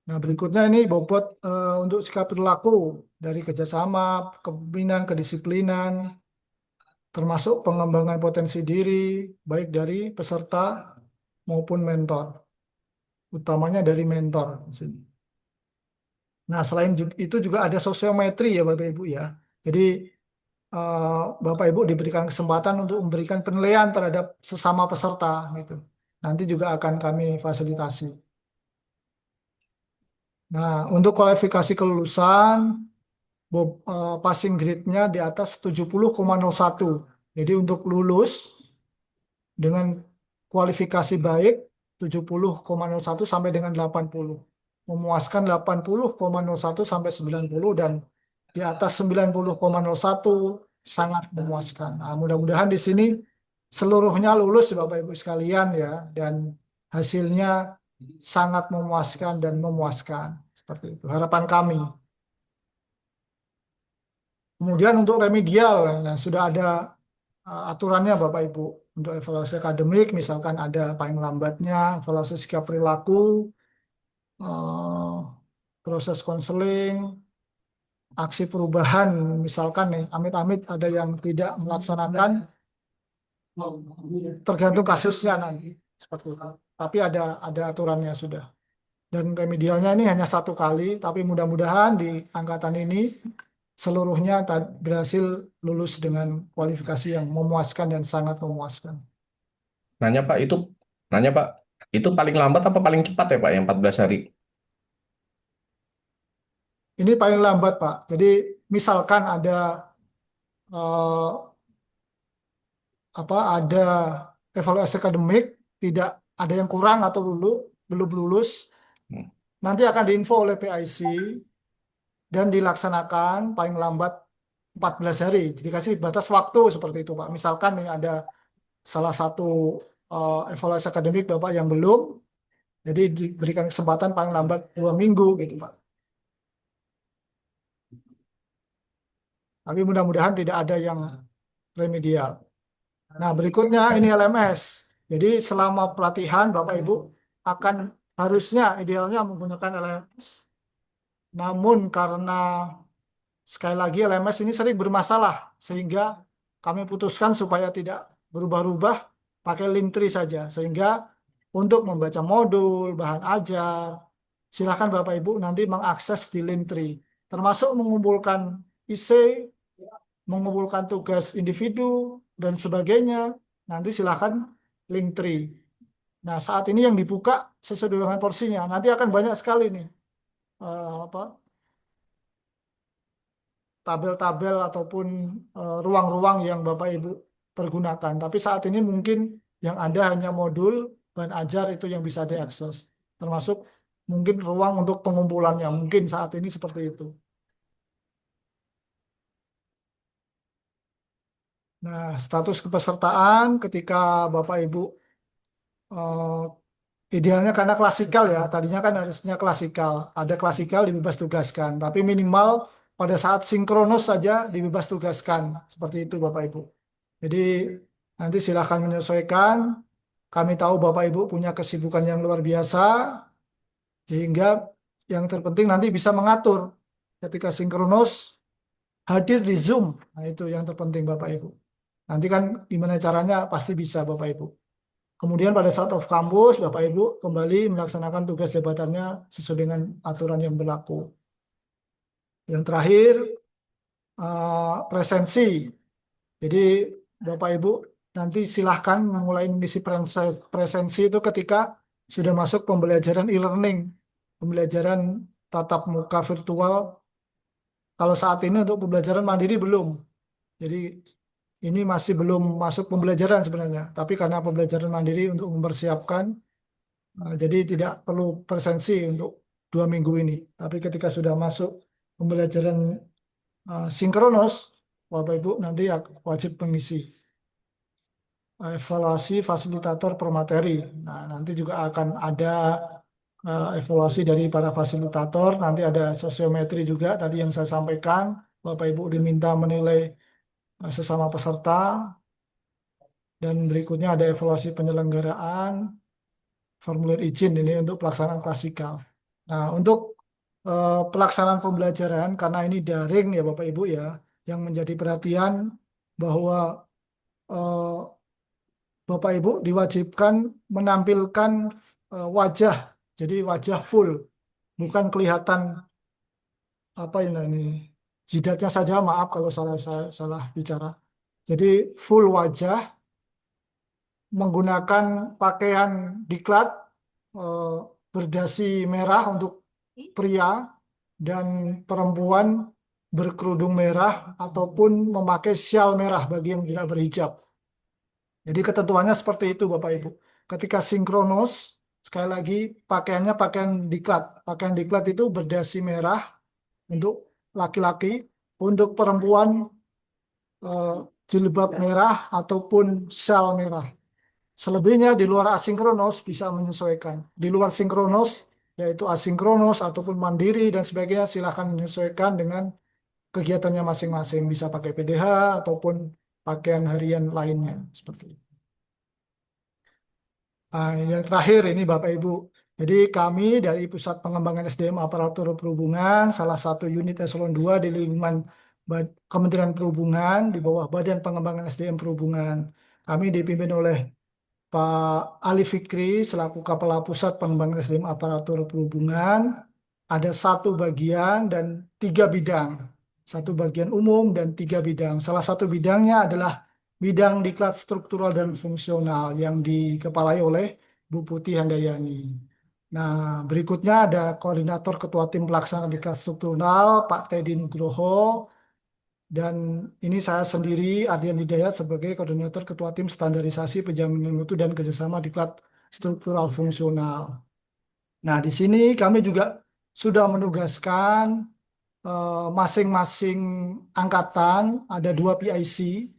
Nah, berikutnya ini bobot untuk sikap perilaku dari kerjasama, kepemimpinan, kedisiplinan, termasuk pengembangan potensi diri, baik dari peserta maupun mentor, utamanya dari mentor. Nah, selain itu juga ada sosiometri ya Bapak Ibu ya. Jadi Bapak Ibu diberikan kesempatan untuk memberikan penilaian terhadap sesama peserta gitu. Nanti juga akan kami fasilitasi. Nah, untuk kualifikasi kelulusan, passing grade-nya di atas 70,01. Jadi untuk lulus dengan kualifikasi baik 70,01 sampai dengan 80. Memuaskan 80,01 sampai 90 dan di atas 90,01 sangat memuaskan. Nah, mudah-mudahan di sini seluruhnya lulus Bapak Ibu sekalian ya dan hasilnya sangat memuaskan dan memuaskan. Seperti itu harapan kami. Kemudian untuk remedial, nah, sudah ada aturannya Bapak Ibu. Untuk evaluasi akademik, misalkan ada paling lambatnya, evaluasi sikap perilaku, proses konseling, aksi perubahan, misalkan nih, amit-amit ada yang tidak melaksanakan, tergantung kasusnya nanti. Seperti itu. Tapi ada aturannya sudah. Dan remedialnya ini hanya 1 kali, tapi mudah-mudahan di angkatan ini seluruhnya berhasil lulus dengan kualifikasi yang memuaskan dan sangat memuaskan. Nanya Pak, nanya Pak, itu paling lambat apa paling cepat ya Pak yang 14 hari? Ini paling lambat, Pak. Jadi misalkan ada eh, ada evaluasi akademik, tidak ada yang kurang atau belum lulus, nanti akan diinfo oleh PIC dan dilaksanakan paling lambat 14 hari. Dikasih batas waktu seperti itu, Pak. Misalkan nih ada salah satu evaluasi akademik Bapak yang belum, jadi diberikan kesempatan paling lambat 2 minggu gitu, Pak. Tapi mudah-mudahan tidak ada yang remedial. Nah, berikutnya ini LMS. Jadi selama pelatihan Bapak Ibu akan harusnya idealnya menggunakan LMS. Namun karena sekali lagi LMS ini sering bermasalah sehingga kami putuskan supaya tidak berubah-ubah pakai Linktree saja. Sehingga untuk membaca modul, bahan ajar, silakan Bapak Ibu nanti mengakses di Linktree. Termasuk mengumpulkan IC, mengumpulkan tugas individu, dan sebagainya. Nanti silakan Linktree. Nah, saat ini yang dibuka sesuai dengan porsinya. Nanti akan banyak sekali nih apa tabel-tabel ataupun ruang-ruang yang Bapak Ibu pergunakan. Tapi saat ini mungkin yang ada hanya modul bahan ajar itu yang bisa diakses. Termasuk mungkin ruang untuk pengumpulannya. Mungkin saat ini seperti itu. Nah, status kepesertaan ketika Bapak Ibu eh, idealnya karena klasikal ya, tadinya kan harusnya klasikal. Ada klasikal dibebas tugaskan, tapi minimal pada saat sinkronus saja dibebas tugaskan. Seperti itu Bapak Ibu. Jadi nanti silahkan menyesuaikan. Kami tahu Bapak Ibu punya kesibukan yang luar biasa, sehingga yang terpenting nanti bisa mengatur ketika sinkronus hadir di Zoom. Nah itu yang terpenting Bapak Ibu. Nanti kan gimana caranya pasti bisa Bapak Ibu. Kemudian pada saat off kampus, Bapak Ibu kembali melaksanakan tugas jabatannya sesuai dengan aturan yang berlaku. Yang terakhir, presensi. Jadi Bapak Ibu nanti silahkan mulai mengisi presensi itu ketika sudah masuk pembelajaran e-learning, pembelajaran tatap muka virtual. Kalau saat ini untuk pembelajaran mandiri belum. Jadi ini masih belum masuk pembelajaran sebenarnya. Tapi karena pembelajaran mandiri untuk mempersiapkan, jadi tidak perlu presensi untuk 2 minggu ini. Tapi ketika sudah masuk pembelajaran sinkronus, Bapak Ibu nanti wajib mengisi evaluasi fasilitator per materi. Nah, nanti juga akan ada evaluasi dari para fasilitator. Nanti ada sosiometri juga tadi yang saya sampaikan. Bapak Ibu diminta menilai sesama peserta. Dan berikutnya ada evaluasi penyelenggaraan, formulir izin ini untuk pelaksanaan klasikal. Nah, untuk pelaksanaan pembelajaran, karena ini daring ya Bapak Ibu ya, yang menjadi perhatian bahwa eh, Bapak Ibu diwajibkan menampilkan wajah, jadi wajah full, bukan kelihatan apa ini jidatnya saja, maaf kalau salah bicara. Jadi full wajah menggunakan pakaian diklat eh, berdasi merah untuk pria dan perempuan berkerudung merah ataupun memakai syal merah bagi yang tidak berhijab. Jadi ketentuannya seperti itu Bapak Ibu. Ketika sinkronus, sekali lagi pakaiannya pakaian diklat. Pakaian diklat itu berdasi merah untuk laki-laki, untuk perempuan jilbab merah ataupun syal merah. Selebihnya di luar asinkronus bisa menyesuaikan. Di luar sinkronus, yaitu asinkronus ataupun mandiri dan sebagainya, silahkan menyesuaikan dengan kegiatannya masing-masing. Bisa pakai PDH ataupun pakaian harian lainnya. Seperti itu. Nah, yang terakhir ini Bapak Ibu. Jadi kami dari Pusat Pengembangan SDM Aparatur Perhubungan, salah satu unit eselon 2 di lingkungan Kementerian Perhubungan, di bawah Badan Pengembangan SDM Perhubungan. Kami dipimpin oleh Pak Ali Fikri selaku Kepala Pusat Pengembangan SDM Aparatur Perhubungan. Ada 1 bagian dan 3 bidang. 1 bagian umum dan 3 bidang. Salah satu bidangnya adalah bidang diklat struktural dan fungsional yang dikepalai oleh Bu Putih Handayani. Nah, berikutnya ada Koordinator Ketua Tim Pelaksana Diklat Struktural, Pak Teddy Nugroho, dan ini saya sendiri, Ardian Hidayat, sebagai Koordinator Ketua Tim Standarisasi Penjaminan Mutu dan Kerjasama Diklat Struktural Fungsional. Nah, di sini kami juga sudah menugaskan masing-masing angkatan, ada 2 PIC.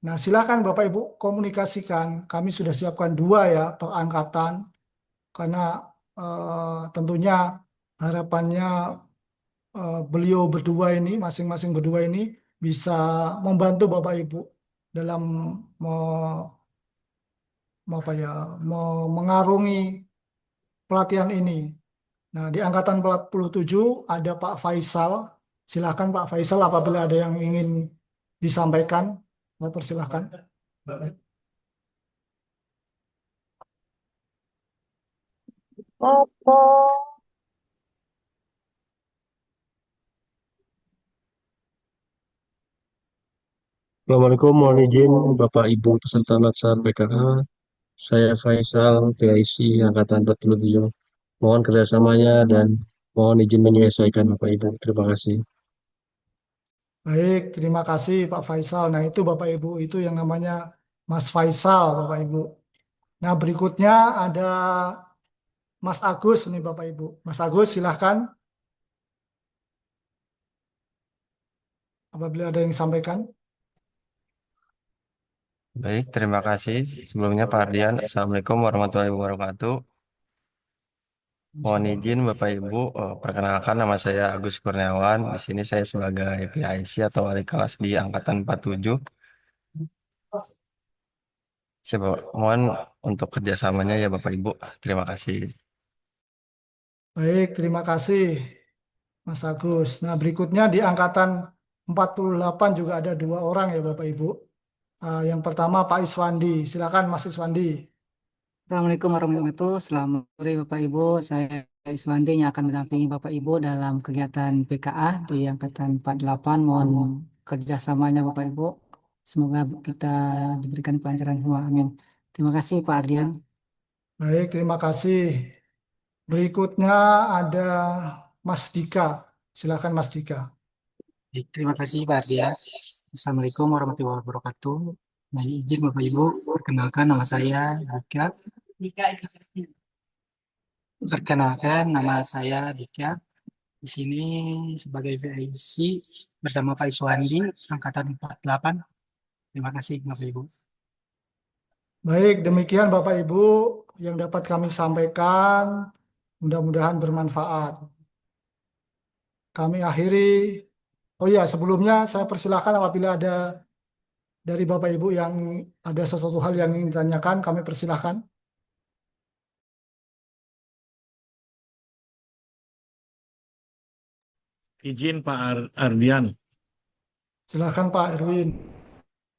Nah, silakan Bapak Ibu komunikasikan. Kami sudah siapkan 2 ya per angkatan, karena tentunya harapannya beliau berdua ini, masing-masing berdua ini bisa membantu Bapak Ibu dalam mengarungi pelatihan ini. Nah, di angkatan 47 ada Pak Faisal. Silakan Pak Faisal apabila ada yang ingin disampaikan. Saya persilahkan. Assalamualaikum, mohon izin Bapak Ibu peserta laksana PKA. Saya Faisal, PIC Angkatan 47. Mohon kerjasamanya dan mohon izin menyelesaikan Bapak Ibu. Terima kasih. Baik, terima kasih Pak Faisal. Nah, itu Bapak Ibu, itu yang namanya Mas Faisal, Bapak Ibu. Nah, berikutnya ada Mas Agus nih Bapak Ibu. Mas Agus, silahkan apabila ada yang disampaikan. Baik, terima kasih. Sebelumnya Pak Ardian, Assalamualaikum warahmatullahi wabarakatuh. Mohon izin Bapak Ibu, perkenalkan nama saya Agus Kurniawan. Di sini saya sebagai PIC atau wali kelas di Angkatan 47. Saya mohon untuk kerjasamanya ya Bapak Ibu. Terima kasih. Baik, terima kasih Mas Agus. Nah, berikutnya di angkatan 48 juga ada 2 orang ya Bapak Ibu. Yang pertama Pak Iswandi. Silakan Mas Iswandi. Assalamualaikum warahmatullahi wabarakatuh. Selamat sore Bapak Ibu. Saya Iswandi yang akan mendampingi Bapak Ibu dalam kegiatan PKA di Angkatan 48. Mohon kerjasamanya Bapak Ibu. Semoga kita diberikan kelancaran semua. Amin. Terima kasih Pak Ardian. Baik, terima kasih. Berikutnya ada Mas Dika. Silakan Mas Dika. Terima kasih Pak Ardian. Assalamualaikum warahmatullahi wabarakatuh. Mohon izin Bapak Ibu, perkenalkan nama saya Dika. Perkenalkan nama saya Dika. Di sini sebagai VIC bersama Pak Iswandi, Angkatan 48. Terima kasih Bapak Ibu. Baik, demikian Bapak Ibu yang dapat kami sampaikan. Mudah-mudahan bermanfaat. Kami akhiri. Oh iya, sebelumnya saya persilahkan apabila ada dari Bapak Ibu yang ada sesuatu hal yang ingin ditanyakan, kami persilahkan. Izin Pak Ardian, Silakan Pak Erwin.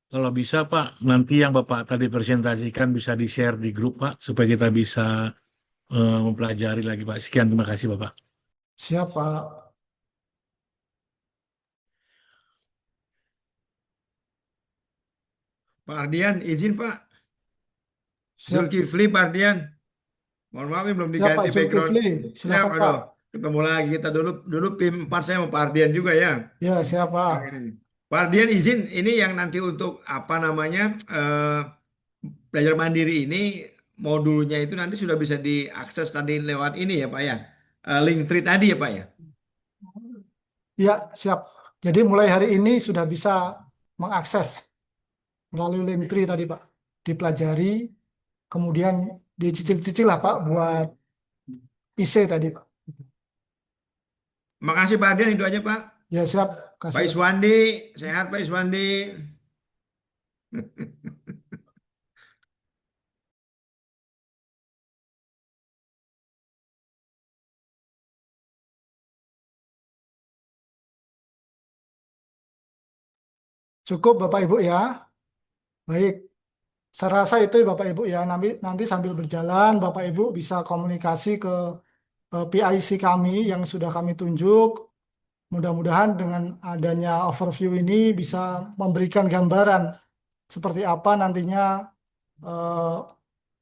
kalau bisa Pak, nanti yang Bapak tadi presentasikan bisa di-share di grup Pak, supaya kita bisa mempelajari lagi Pak. Sekian, terima kasih Bapak. Siap Pak. Pak Ardian, izin Pak. Siap, Zulkifli Pak Ardian. Mohon maaf ini belum siap Pak diganti background. Zulkifli. Siap, Silakan Pak. aduh. Ketemu lagi kita dulu PIM 4 saya sama Pak Ardian juga ya. Ya, siap Pak. Pak Ardian izin ini yang nanti untuk apa namanya belajar mandiri ini modulnya itu nanti sudah bisa diakses tadi lewat ini ya Pak ya. Linktree tadi ya Pak ya. Ya, siap. Jadi mulai hari ini sudah bisa mengakses melalui Linktree tadi Pak. Dipelajari, kemudian dicicil-cicil lah Pak buat IC tadi Pak. Makasih Pak Ardian itu aja Pak. Ya, siap. Pak Kasih. Iswandi, sehat Pak Iswandi. Cukup Bapak Ibu ya. Baik. Saya rasa itu Bapak Ibu ya. Nanti sambil berjalan Bapak Ibu bisa komunikasi ke PIC kami yang sudah kami tunjuk. Mudah-mudahan dengan adanya overview ini bisa memberikan gambaran seperti apa nantinya eh,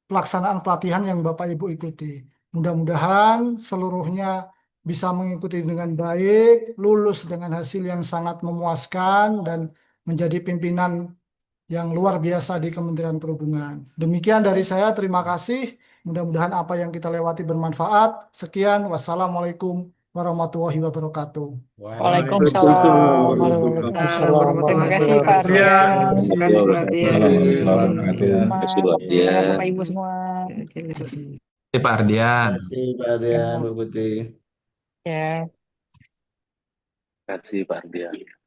pelaksanaan pelatihan yang Bapak Ibu ikuti. Mudah-mudahan seluruhnya bisa mengikuti dengan baik, lulus dengan hasil yang sangat memuaskan, dan menjadi pimpinan yang luar biasa di Kementerian Perhubungan. Demikian dari saya, terima kasih. Mudah-mudahan apa yang kita lewati bermanfaat. Sekian, wassalamualaikum warahmatullahi wabarakatuh. Waalaikumsalam warahmatullahi wabarakatuh. Terima kasih Pak Ardian. Terima kasih Pak Terima kasih Bapak Ibu semua. Pak Ardian. Terima kasih Pak Ardian, Bu Putri. Ya. Terima kasih Pak Ardian.